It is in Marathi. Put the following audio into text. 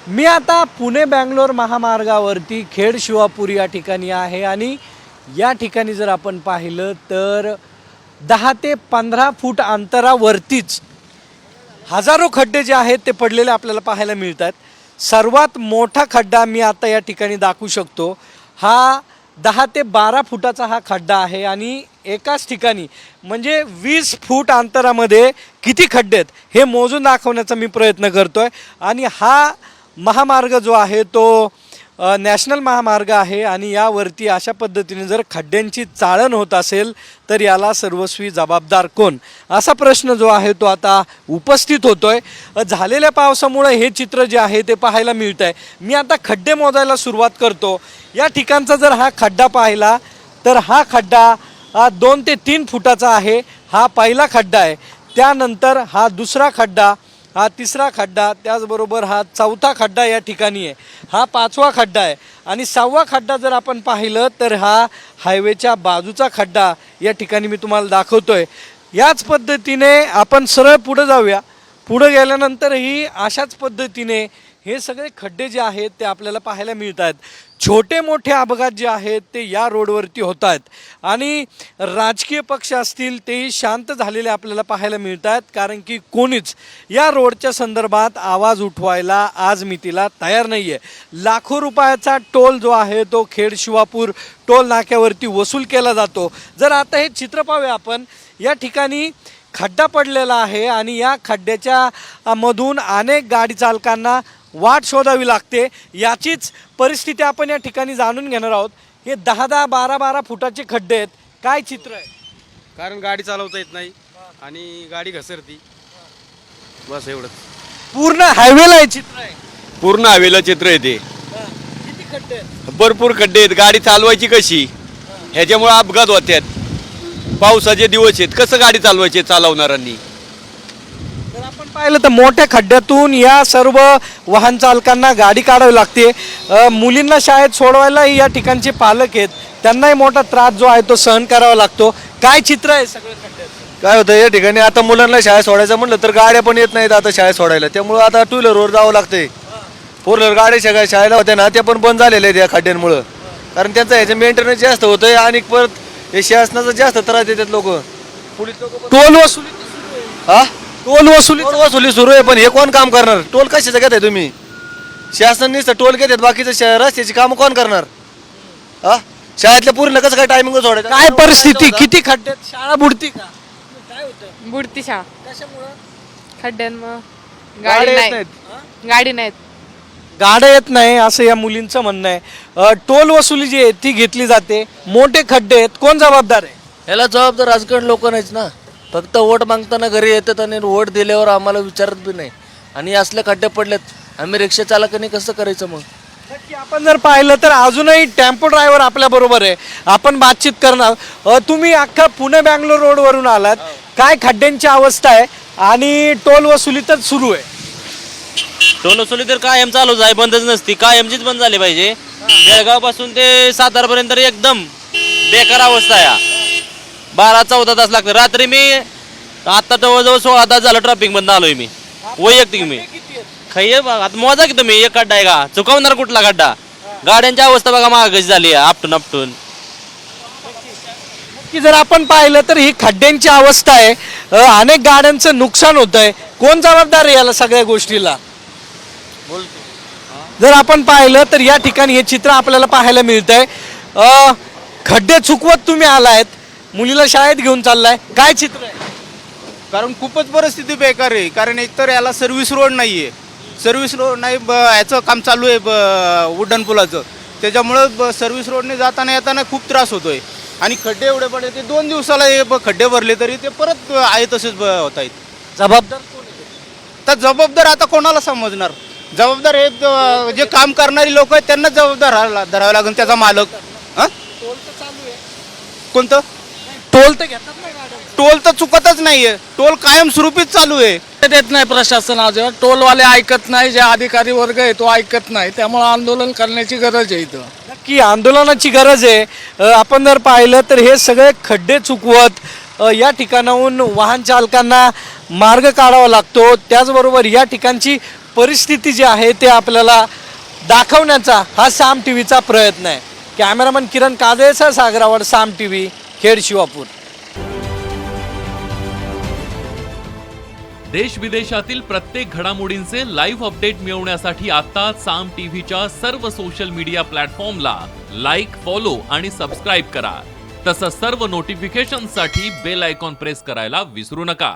मी आता पुणे बँगलोर महामार्गावरती खेड शिवापूर या ठिकाणी आहे आणि या ठिकाणी जर आपण पाहिलं तर 10 ते 15 फूट अंतरावरतीच हजारो खड्डे जे आहेत ते पडलेले आपल्याला पाहायला मिळतात। सर्वात मोठा खड्डा मी आता या ठिकाणी दाखवू शकतो। हा 10 ते 12 फुटाचा हा खड्डा आहे आणि एकाच ठिकाणी म्हणजे 20 फूट अंतरामध्ये किती खड्डे आहेत हे मोजून दाखवण्याचा मी प्रयत्न करतोय। आणि हा महामार्ग जो आहे तो नॅशनल महामार्ग आहे आणि यावरती अशा पद्धतीने जर खड्ड्यांची चाळण होत असेल तर याला सर्वस्वी जबाबदार कोण असा प्रश्न जो आहे तो आता उपस्थित होतोय। झालेल्या पावसामुळे हे चित्र जे आहे ते पाहायला मिळत आहे। मी आता खड्डे मोजायला सुरुवात करतो। या ठिकाणचा जर हा खड्डा पाहिला तर हा खड्डा 2 ते 3 फुटाचा आहे। हा पहिला खड्डा आहे, त्यानंतर हा दुसरा खड्डा, हा तिसरा खड्डा, त्याचबरोबर हा चौथा खड्डा या ठिकाणी आहे, हा 5वा खड्डा आहे आणि 6वा खड्डा जर आपण पाहिलं तर हा हायवेच्या बाजूचा खड्डा या ठिकाणी मी तुम्हाला दाखवतोय। याच पद्धतीने आपण सरळ पुढे जाऊया। पुढे गेल्यानंतरही अशाच पद्धतीने हे सगळे खड्डे जे आहेत ते आपल्याला पाहायला मिळतात। छोटे मोठे अपघात जे आहेत ते या रोडवरती होत आहेत आणि राजकीय पक्ष असतील तेही शांत झालेले आपल्याला पाहायला मिळतात, कारण की कोणीच या रोडच्या संदर्भात आवाज उठवायला आज मितीला तयार नाही आहे। लाखो रुपयाचा टोल जो आहे तो खेड शिवापूर टोल नाक्यावरती वसूल केला जातो। जर आता हे चित्र पाहूया आपण, या ठिकाणी खड्डा पडलेला आहे आणि या खड्ड्याच्या मधून अनेक गाडी चालकांना वाट शोधावी लागते। याचीच परिस्थिती आपण या ठिकाणी जाणून घेणार आहोत। हे 10-10, 12-12 फुटाचे खड्डे आहेत, काय चित्र आहे? कारण गाडी चालवता येत नाही आणि गाडी घसरती, बस एवढंच। पूर्ण हायवेला हे चित्र आहे, पूर्ण हवेला चित्र येते। किती खड्डे आहेत? भरपूर खड्डे आहेत, गाडी चालवायची कशी ह्याच्यामुळे अपघात होतात। पावसाचे दिवस आहेत, कसं गाडी चालवायची चालवणाऱ्यांनी? तर आपण पाहिलं तर मोठ्या खड्ड्यातून या सर्व वाहन चालकांना गाडी काढावी लागते। मुलींना शाळेत सोडवायला या ठिकाणचे पालक आहेत, त्यांनाही मोठा त्रास जो आहे तो सहन करावा लागतो। काय चित्र आहे सगळं खड्ड्यात? काय होतं या ठिकाणी, आता मुलांना शाळेत सोडायचं म्हटलं तर गाड्या पण येत नाहीत आता शाळेत सोडायला, त्यामुळे आता 2 व्हीलरवर जावं लागते। 4 व्हीलर गाड्या सगळ्या शाळेला होत्या ना, त्या पण बंद झालेल्या आहेत या खड्ड्यांमुळं, कारण त्यांचं ह्याचं मेंटेनन्स जास्त होतंय आणि परत हे शासनाचा जास्त त्रास देतात लोक। पोलीस लोक टोल वसुली हा टोल वसुली टोल वसुली सुरू आहे, पण हे कोण काम करणार? टोल कशाचं घेताय तुम्ही? शासनाने टोल घेतात, बाकीचं रस्त्याची कामं कोण करणार? हा शाळेतल्या पूर्ण कसं काय टायमिंग सोडायचं? काय परिस्थिती, किती खड्ड्यात शाळा बुडती का? काय होतं? बुडती शाळा कशामुळं? खड्ड्यांमुळे गाड्या गाडी येत नाही, नाहीत। गाडी नाहीत। गाड्या येत नाही असं या मुलींचं म्हणणं आहे। टोल वसुली जी आहे ती घेतली जाते, मोठे खड्डे आहेत, कोण जबाबदार आहे? याला जबाबदार राजकारण लोक नाहीच ना, फक्त वोट मागताना घरी येतात आणि वोट दिल्यावर आम्हाला विचारत बी नाही। आणि असले खड्डे पडलेत, आम्ही रिक्षा चालकांनी कसं करायचं मग? नक्की आपण जर पाहिलं तर अजूनही टेम्पो ड्रायव्हर आपल्या बरोबर आहे, आपण बातचीत करणार। तुम्ही अख्खा पुणे बँगलोर रोडवरून आलात, काय खड्ड्यांची अवस्था आहे आणि टोल वसुली तर सुरू आहे? टोल वसुली तर कायम चालूच आहे, बंदच नसती, कायमचीच बंद झाली पाहिजे। बेळगाव पासून ते सातारा पर्यंत एकदम बेकार अवस्था आहे। 12-14 तास लागतात। रात्री मी आता जवळजवळ 16 तास झालं ट्रॅफिक बंद आलोय मी वैयक्तिक। मी खैये आता मोजा की तुम्ही, एक खड्डा आहे का? चुकवणार कुठला खड्डा? गाड्यांची अवस्था बघा माग कशी झाली आहे, आपटून आपटून। की जर आपण पाहिलं तर ही खड्ड्यांची अवस्था आहे, अनेक गाड्यांचं नुकसान होत आहे, कोण जबाबदार आहे याला सगळ्या गोष्टीला? जर आपण पाहिलं तर या ठिकाणी हे चित्र आपल्याला पाहायला मिळतंय। खड्डे चुकवत तुम्ही आलायत, मुलीला शाळेत घेऊन चाललाय, काय चित्र आहे? कारण खूपच परिस्थिती बेकार आहे। कारण एकतर याला सर्व्हिस रोड नाही आहे, सर्व्हिस रोड नाही, याचं काम चालू आहे उड्डाण पुलाचं, त्याच्यामुळं सर्व्हिस रोडने जाताना येताना खूप त्रास होतोय। आणि खड्डे एवढे पडले ते 2 दिवसाला हे खड्डे भरले तरी ते परत आहे तसेच होत आहेत। जबाबदार कोण आहे? तर जबाबदार आता कोणाला समजणार? जबाबदार हे जे काम करणारी लोक आहेत त्यांनाच जबाबदार धरावं लागेल, त्याचा मालक। हां टोल तर चालू आहे, कोणतं टोल तर घेतात ना गाड्या? टोल तर चुकतच नाहीये, टोल कायमस्वरूपीच चालू आहे। देत नाही प्रशासन, अजिबात टोलवाले ऐकत नाही, जे अधिकारी वर्ग आहे तो ऐकत नाही, त्यामुळे आंदोलन करण्याची गरज आहे इथं। नक्की आंदोलनाची गरज आहे। आपण जर पाहिलं तर हे सगळे खड्डे चुकवत या ठिकाणाहून वाहन चालकांना मार्ग काढावा लागतो, त्याचबरोबर या ठिकाणची परिस्थिती जी आहे ते आपल्याला दाखवण्याचा हा साम टी व्हीचा प्रयत्न आहे. कॅमेरामन किरण कादेसह सागरावाड, साम टी व्ही, खेड शिवापूर. देश विदेशातील प्रत्येक घडामोडींचे लाईव्ह अपडेट मिळवण्यासाठी आता साम टीव्हीच्या सर्व सोशल मीडिया प्लॅटफॉर्मला लाईक, फॉलो आणि सबस्क्राईब करा. तसंच सर्व नोटिफिकेशनसाठी बेल आयकॉन प्रेस करायला विसरू नका.